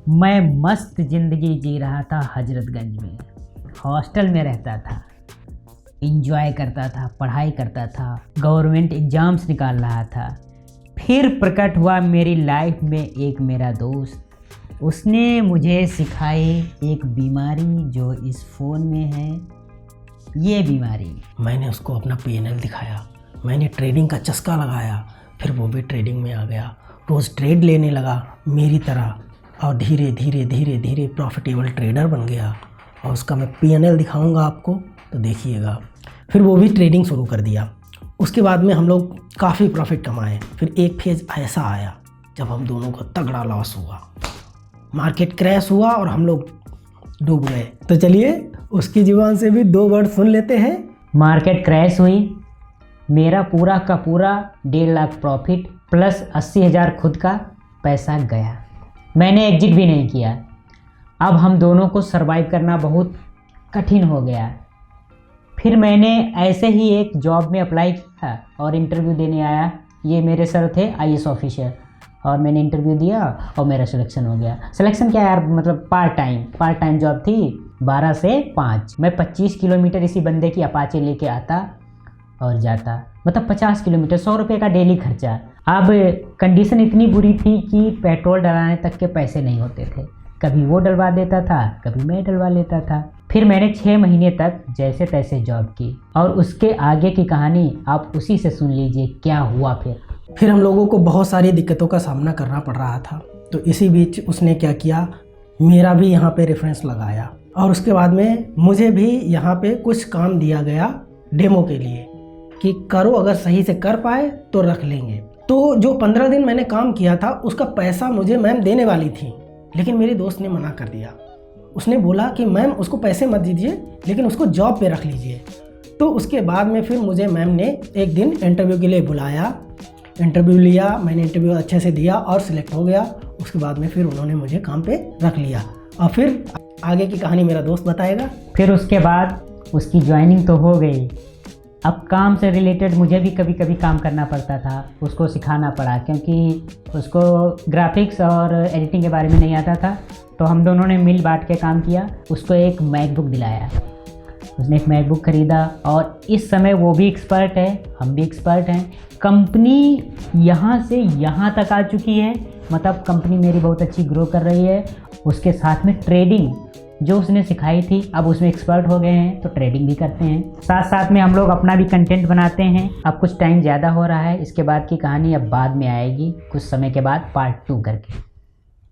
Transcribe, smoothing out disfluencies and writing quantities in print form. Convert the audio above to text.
मैं मस्त ज़िंदगी जी रहा था हजरतगंज में। हॉस्टल में रहता था, एंजॉय करता था, पढ़ाई करता था, गवर्नमेंट एग्ज़ाम्स निकाल रहा था। फिर प्रकट हुआ मेरी लाइफ में एक मेरा दोस्त। उसने मुझे सिखाई एक बीमारी जो इस फ़ोन में है, ये बीमारी। मैंने उसको अपना P&L दिखाया, मैंने ट्रेडिंग का चस्का लगाया, फिर वो भी ट्रेडिंग में आ गया। रोज़ ट्रेड लेने लगा मेरी तरह और धीरे धीरे धीरे धीरे प्रॉफिटेबल ट्रेडर बन गया। और उसका मैं P&L दिखाऊंगा आपको, तो देखिएगा। फिर वो भी ट्रेडिंग शुरू कर दिया। उसके बाद में हम लोग काफ़ी प्रॉफिट कमाए। फिर एक फेज़ ऐसा आया जब हम दोनों का तगड़ा लॉस हुआ, मार्केट क्रैश हुआ और हम लोग डूब गए। तो चलिए उसकी ज़ुबान से भी 2 वर्ड सुन लेते हैं। मार्केट क्रैश हुई, मेरा पूरा का पूरा 1.5 लाख प्रॉफिट प्लस 80,000 खुद का पैसा गया। मैंने एग्जिट भी नहीं किया। अब हम दोनों को सरवाइव करना बहुत कठिन हो गया। फिर मैंने ऐसे ही एक जॉब में अप्लाई किया और इंटरव्यू देने आया। ये मेरे सर थे IAS ऑफिसर, और मैंने इंटरव्यू दिया और मेरा सिलेक्शन हो गया। सिलेक्शन क्या यार, मतलब पार्ट टाइम जॉब थी, 12 से 5। मैं 25 किलोमीटर इसी बंदे की अपाचे लेके आता और जाता, मतलब 50 किलोमीटर, 100 रुपये का डेली खर्चा। अब कंडीशन इतनी बुरी थी कि पेट्रोल डलाने तक के पैसे नहीं होते थे। कभी वो डलवा देता था, कभी मैं डलवा लेता था। फिर मैंने 6 महीने तक जैसे तैसे जॉब की, और उसके आगे की कहानी आप उसी से सुन लीजिए क्या हुआ। फिर हम लोगों को बहुत सारी दिक्कतों का सामना करना पड़ रहा था। तो इसी बीच उसने क्या किया, मेरा भी यहाँ पे रेफरेंस लगाया, और उसके बाद में मुझे भी यहाँ पे कुछ काम दिया गया डेमो के लिए कि करो, अगर सही से कर पाए तो रख लेंगे। तो जो 15 दिन मैंने काम किया था उसका पैसा मुझे मैम देने वाली थी, लेकिन मेरे दोस्त ने मना कर दिया। उसने बोला कि मैम उसको पैसे मत दीजिए, लेकिन उसको जॉब पे रख लीजिए। तो उसके बाद में फिर मुझे मैम ने एक दिन इंटरव्यू के लिए बुलाया, इंटरव्यू लिया, मैंने इंटरव्यू अच्छे से दिया और सिलेक्ट हो गया। उसके बाद में फिर उन्होंने मुझे काम पे रख लिया, और फिर आगे की कहानी मेरा दोस्त बताएगा। फिर उसके बाद उसकी ज्वाइनिंग तो हो गई। अब काम से रिलेटेड मुझे भी कभी कभी काम करना पड़ता था, उसको सिखाना पड़ा, क्योंकि उसको ग्राफिक्स और एडिटिंग के बारे में नहीं आता था। तो हम दोनों ने मिल बांट के काम किया। उसको एक मैकबुक दिलाया, उसने एक मैकबुक ख़रीदा, और इस समय वो भी एक्सपर्ट है, हम भी एक्सपर्ट हैं। कंपनी यहाँ से यहाँ तक आ चुकी है, मतलब कंपनी मेरी बहुत अच्छी ग्रो कर रही है। उसके साथ में ट्रेडिंग जो उसने सिखाई थी, अब उसमें एक्सपर्ट हो गए हैं, तो ट्रेडिंग भी करते हैं। साथ साथ में हम लोग अपना भी कंटेंट बनाते हैं। अब कुछ टाइम ज़्यादा हो रहा है, इसके बाद की कहानी अब बाद में आएगी, कुछ समय के बाद पार्ट 2 करके।